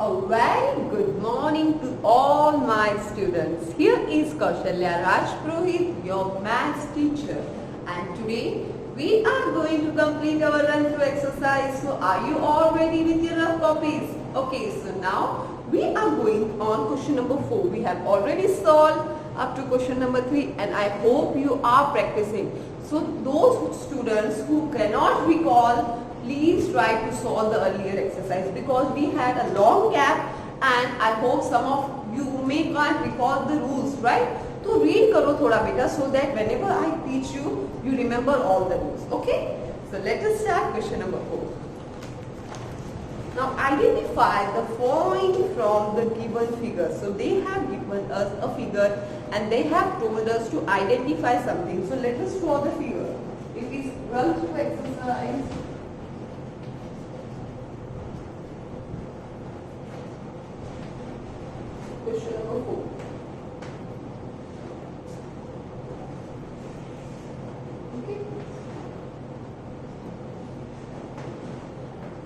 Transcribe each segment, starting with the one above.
A very good morning to all my students. Here is Kaushalya Rajpurohit, your maths teacher. And today we are going to complete our run through exercise. So are you all ready with your rough copies? Okay, so now we are going on question number 4. We have already solved up to question number 3 and I hope you are practicing. So those students who cannot recall, please try to solve the earlier exercise because we had a long gap and I hope some of you may can't recall the rules, right? So read karo thoda beta so that whenever I teach you, you remember all the rules, okay? So let us start question number 4. Now identify the following from the given figure. So they have given us a figure and they have told us to identify something. So let us draw the figure. It is run through exercise. Question number 4. Okay.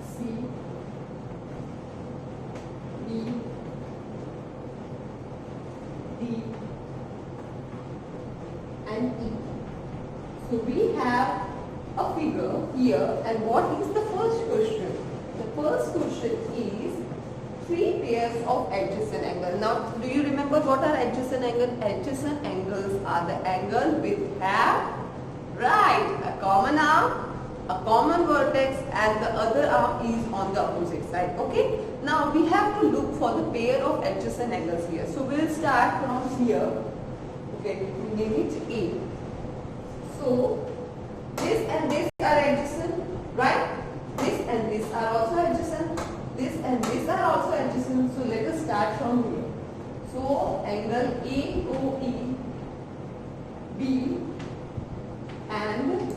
C, D, D, and E. So we have a figure here, and what is the first question? The first question is 3 pairs of adjacent angles. Now, do you remember what are adjacent angles? Adjacent angles are the angle which have, right, a common arm, a common vertex, and the other arm is on the opposite side. Okay. Now we have to look for the pair of adjacent angles here. So we'll start from here. Okay, we name it A. So this and this are adjacent, right? This and this are also adjacent. This and this are also adjacent. So let us start from here. So angle AOE, B and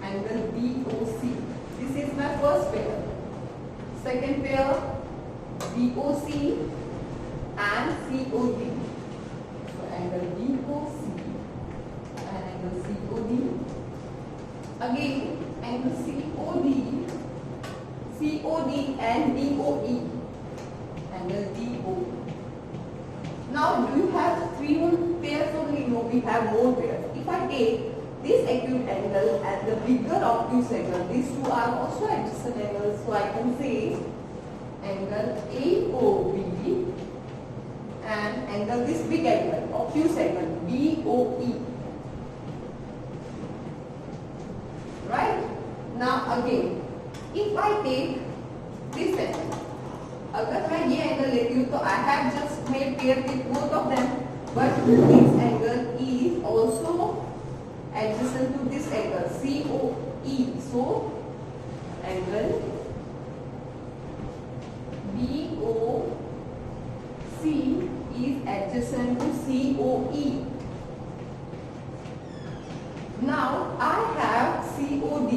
angle BOC. This is my first pair. Second pair BOC and COD. So angle BOC and angle COD. Again angle COD. COD and DOE, angle DO. Now, do you have 3 pairs only? No, we have more pairs. If I take this acute angle and the bigger obtuse angle, these two are also adjacent angles, so I can say angle AOB and angle this big angle, obtuse angle, BOE. Right? Now, again, if I take this angle, अगर मैं ये angle लेती हूँ तो I have just made pair with both of them, but this angle is also adjacent to this angle COE. So angle BOC is adjacent to COE. Now I have COD.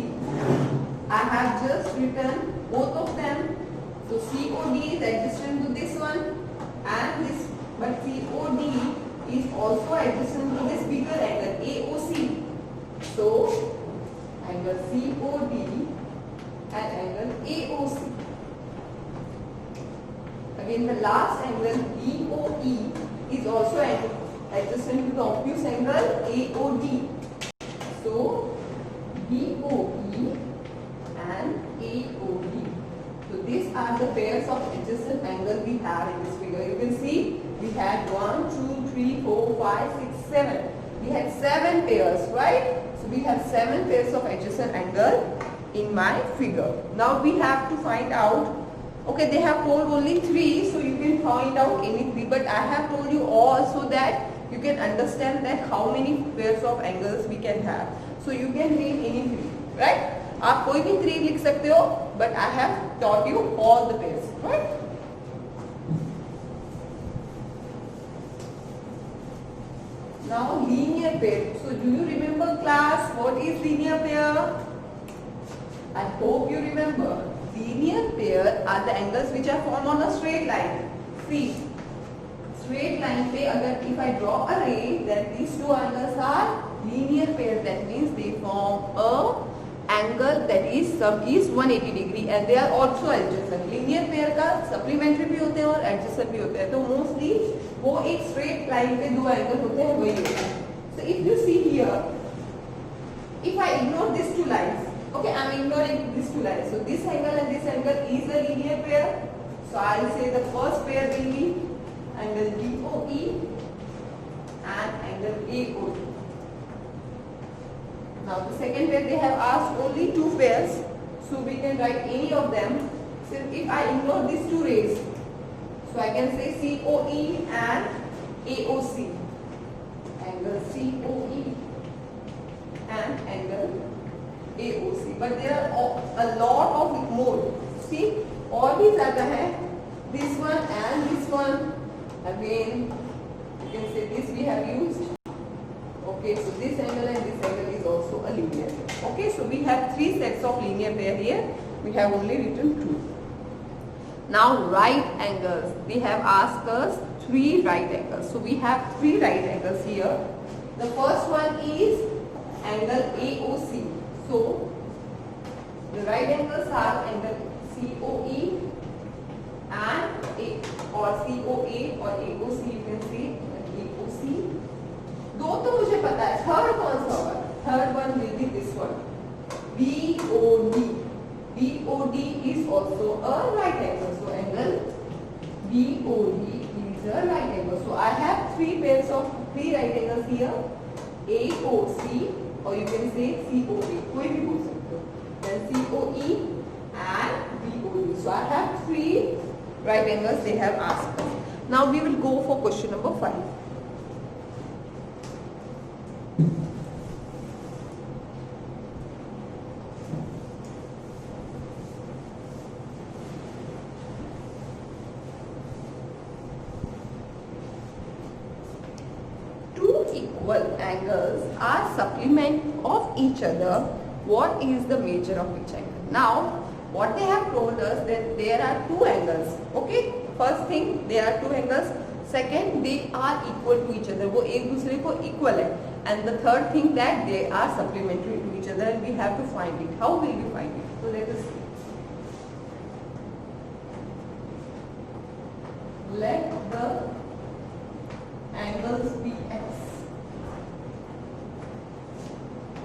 I have just written both of them. So COD is adjacent to this one and this, but COD is also adjacent to this bigger angle AOC. So angle COD and angle AOC. Again the last angle BOE is also adjacent to the obtuse angle AOD. So BOE and AOD. So these are the pairs of adjacent angles we have in this figure. You can see we had 1, 2, 3, 4, 5, 6, 7. We had 7 pairs, right? So we have 7 pairs of adjacent angle in my figure. Now we have to find out. Okay, they have told only 3, so you can find out any 3. But I have told you all so that you can understand that how many pairs of angles we can have. So you can name any 3, right? आप कोई भी 3 लिख सकते हो, but I have taught you all the pairs, right? Now linear pair. So do you remember class? What is linear pair? I hope you remember. Linear pair are the angles which are formed on a straight line. See, straight line पे अगर if I draw a ray, then these two angles are linear pair. That means they form a angle that is sum is 180 degree and they are also adjacent. Linear pair का supplementary भी होते हैं और adjacent भी होते हैं, तो mostly वो एक स्ट्रेट लाइन पे दो एंगल होते हैं वही होता है. So if you see here, if I ignore these two lines, okay, I am ignoring these two lines. So this angle and this angle is a linear pair. So I will say the first pair will be angle DOE and angle AOE. Now the second pair they have asked only two pairs, so we can write any of them. So if I ignore these two rays, so I can say COE and AOC, angle COE and angle AOC. But there are a lot of more. See, और भी ज़्यादा है. This one and this one. Again, you can say this we have used. Okay, so this angle and this angle is also a linear pair. Okay, so we have three sets of linear pair here. We have only written two. Now right angles. They have asked us three right angles. So we have three right angles here. The first one is angle AOC. So the right angles are angle COE and A, or COA or AOC, you can say AOC. दो तो मुझे पता है, third कौन सा होगा? Third one will be this one, BOD. BOD is also a right angle. So angle BOD is a right angle. So I have three pairs of three right angles here, AOC or you can say COA, कोई भी बोल सकते हो. Then COE and BOD. So I have three right angles they have asked us. Now we will go for question number 5. Two equal angles are supplement of each other. What is the measure of each angle? Now what they have told us that there are two angles. Okay, first thing there are two angles. Second, they are equal to each other. वो एक दूसरे को equal है. And the third thing that they are supplementary to each other and we have to find it. How will we find it? So let us see. Let the angles be x.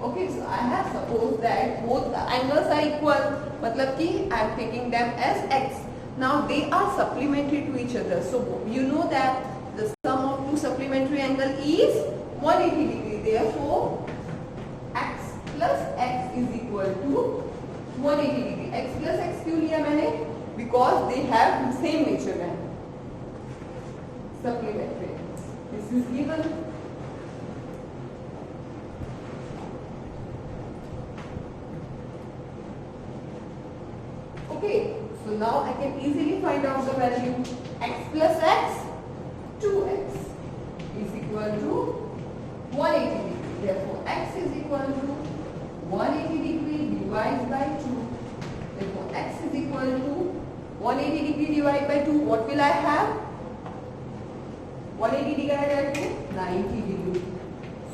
Okay, so I have supposed that both the angles are equal. मतलब कि I am taking them as x. Now they are supplementary to each other. So you know that the sum of two supplementary angle is 180 degree. Therefore, x plus x is equal to 180 degree. X plus x क्यों लिया मैंने? Because they have same measurement. Supplementary. This is given. Okay, so now I can easily find out the value. X plus x, 2x is equal to 180 degree. Therefore, x is equal to 180 degree divided by 2. Therefore, x is equal to 180 degree divided by 2. What will I have? 180 divided by 2, 90 degree.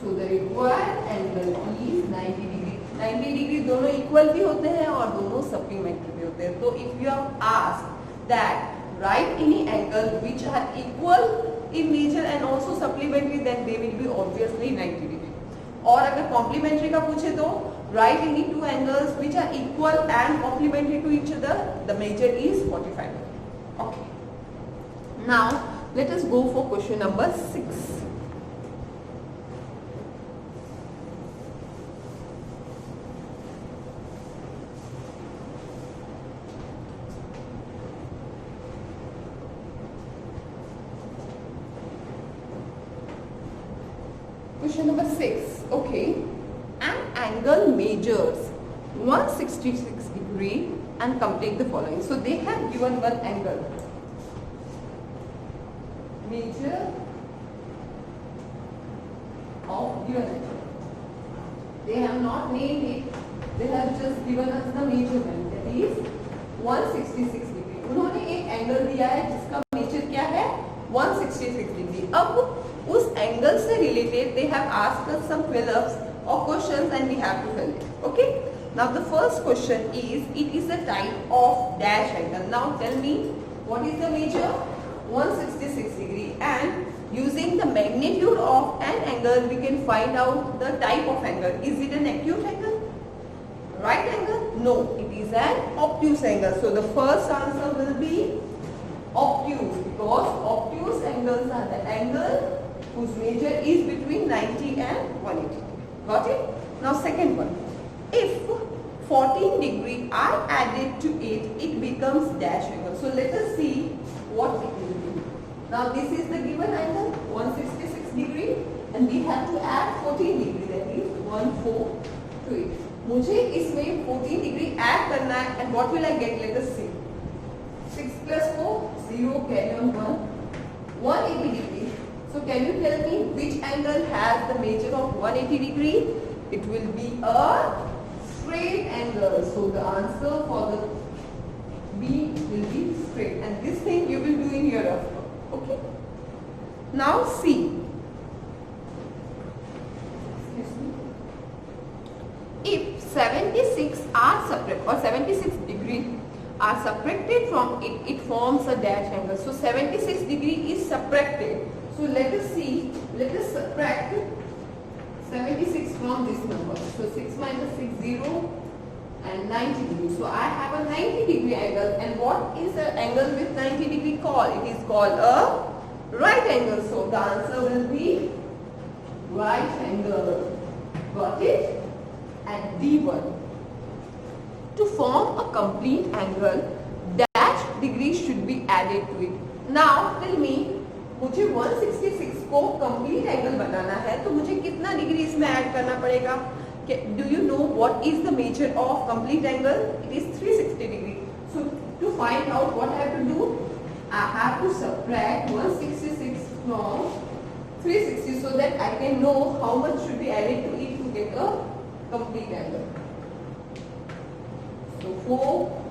So the required angle is 90 degree. 90 degree दोनों equal भी होते हैं और दोनों supplementary भी होते हैं. तो if you are asked that write any angle which are equal in nature and also supplementary, then they will be obviously 90 degree. और अगर कॉम्प्लीमेंट्री का पूछे तो write any two angles which are equal and complementary to each other, the measure is 45. Okay, now let us go for question number 6. Question number 6. Okay, an angle measures 166 degree and complete the following. So they have given one angle. Measure of given angle. They have not named it. They have just given us the measurement. That is 166 degree. उन्होंने एक angle दिया है जिसका major क्या है? 166 degree. अब उस angle से related they have asked us some fill-ups or questions and we have to fill it. Okay, Now the first question is, it is a type of dash angle. Now tell me, what is the measure? 166 degree, and using the magnitude of an angle we can find out the type of angle. Is it an acute angle? Right angle? No, it is an obtuse angle. So the first answer will be obtuse, because obtuse angles are the angle whose measure is between 90 and 180. Got it? Now second one. If 14 degree are added to it, it becomes dash angle. So let us see what it will be. Now this is the given angle 166 degree, and we have to add 14 degree, that is 14 to it. मुझे इसमें 14 degree add करना है, and what will I get? Let us see. 6 plus 4, 0, carry on 1, 180 degree. So can you tell me which angle has the measure of 180 degree? It will be a straight angle. So the answer for the B will be straight, and this thing you will do in your rough work. Okay. Now C. If 76 are subtracted, or 76 degree are subtracted from it, it forms a dash angle. So 76 degree is subtracted. So let us see. Let us subtract 76 from this number. So 6 minus 6, 0, and 90 degree. So I have a 90 degree angle, and what is the angle with 90 degree called? It is called a right angle. So the answer will be right angle. Got it? And D1. To form a complete angle, dash degree should be added to it. Now tell me, मुझे 166 को complete angle बनाना है, तो मुझे कितना degree इसमें add करना पड़ेगा? Do you know what is the measure of complete angle? It is 360 degree. So to find out what I have to do, I have to subtract 166 from 360 so that I can know how much should be added to it to get a complete angle. So 4,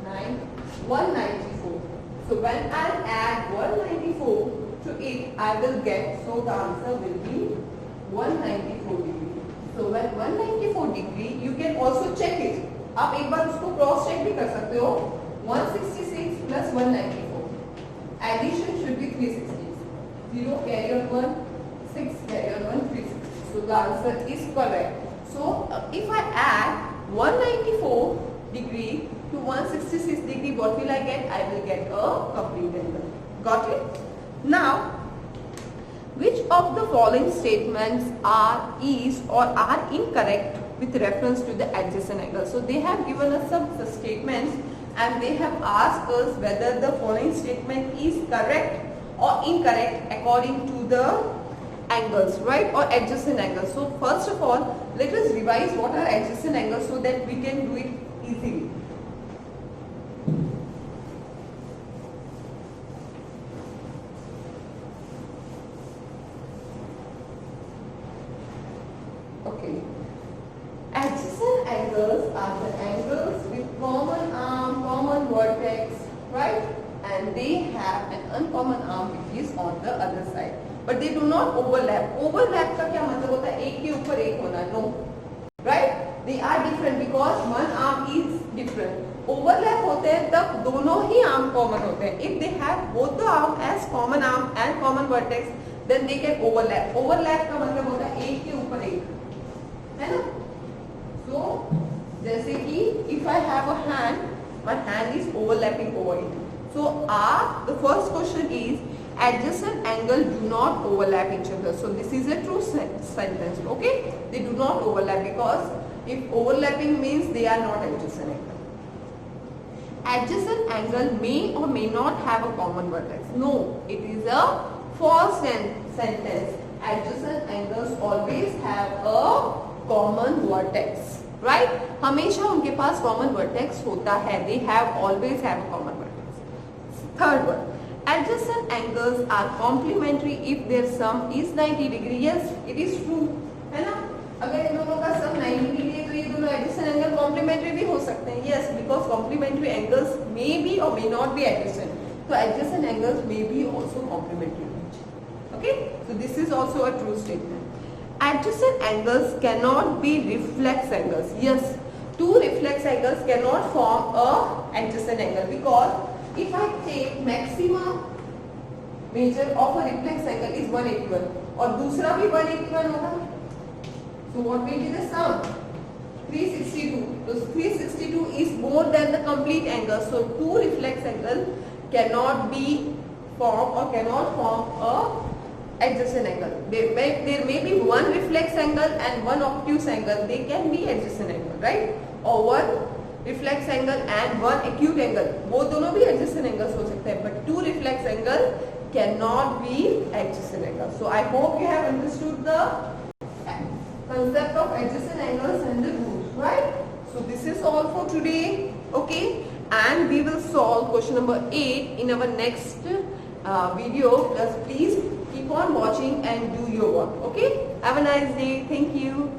9, 194. So when I add 194 to it, I will get, so the answer will be 194 degree. So when 194 degree, you can also check it. आप एक बार उसको cross check भी कर सकते हो. 166 plus 194. Addition should be 360. 0 carry on 1, 6 carry on 1, 360. So the answer is correct. So if I add 194 degree to 166 degree, what will I get? I will get a complete angle. Got it? Now, which of the following statements is or are incorrect with reference to the adjacent angle? So they have given us some statements, and they have asked us whether the following statement is correct or incorrect according to the angles, right, or adjacent angles. So first of all, let us revise what are adjacent angles so that we can do it easily. Okay. Adjacent angles are the angles with common arm, common vertex, right? And they have an uncommon arm which is on the other side. But they do not overlap. Overlap का क्या मतलब होता है? एक के ऊपर एक होना. No. Right? They are different because one arm is different. Overlap होते हैं तब दोनों ही arm common होते हैं. If they have both the arm as common arm and common vertex, then they can overlap. Overlap का मतलब होता है एक के ऊपर एक. है ना? So जैसे कि if I have a hand, my hand is overlapping over it. So the first question is, adjacent angle do not overlap each other. So this is a true sentence. Okay, they do not overlap, because if overlapping means they are not adjacent angle. Adjacent angle may or may not have a common vertex. No, it is a false sentence. Adjacent angles always have a common vertex, right? हमेशा उनके पास common vertex होता है. They always have a common vertex. Third one, adjacent angles are complementary if their sum is 90 degree. Yes, it is true, है ना? अगर इन दोनों का sum 90 degree है तो ये दोनों adjacent angle complementary भी हो सकते हैं. Yes, because complementary angles may be or may not be adjacent. So adjacent angles may be also complementary. Okay, so this is also a true statement. Adjacent angles cannot be reflex angles. Yes, two reflex angles cannot form a adjacent angle, because if I take maximum measure of a reflex angle is 181 और दूसरा भी 181 होगा, so what will be the sum? 362. So 362 is more than the complete angle. So two reflex angles cannot be formed or cannot form a adjacent angle. There may be one reflex angle and one obtuse angle. They can be adjacent angle, right? Or one reflex angle and one acute angle. वो दोनों भी adjacent angles हो सकते हैं. But two reflex angle cannot be adjacent angle. So I hope you have understood the concept of adjacent angles and the rules, right? So this is all for today, okay? And we will solve question number 8 in our next video. Just please keep on watching and do your work, okay? Have a nice day. Thank you.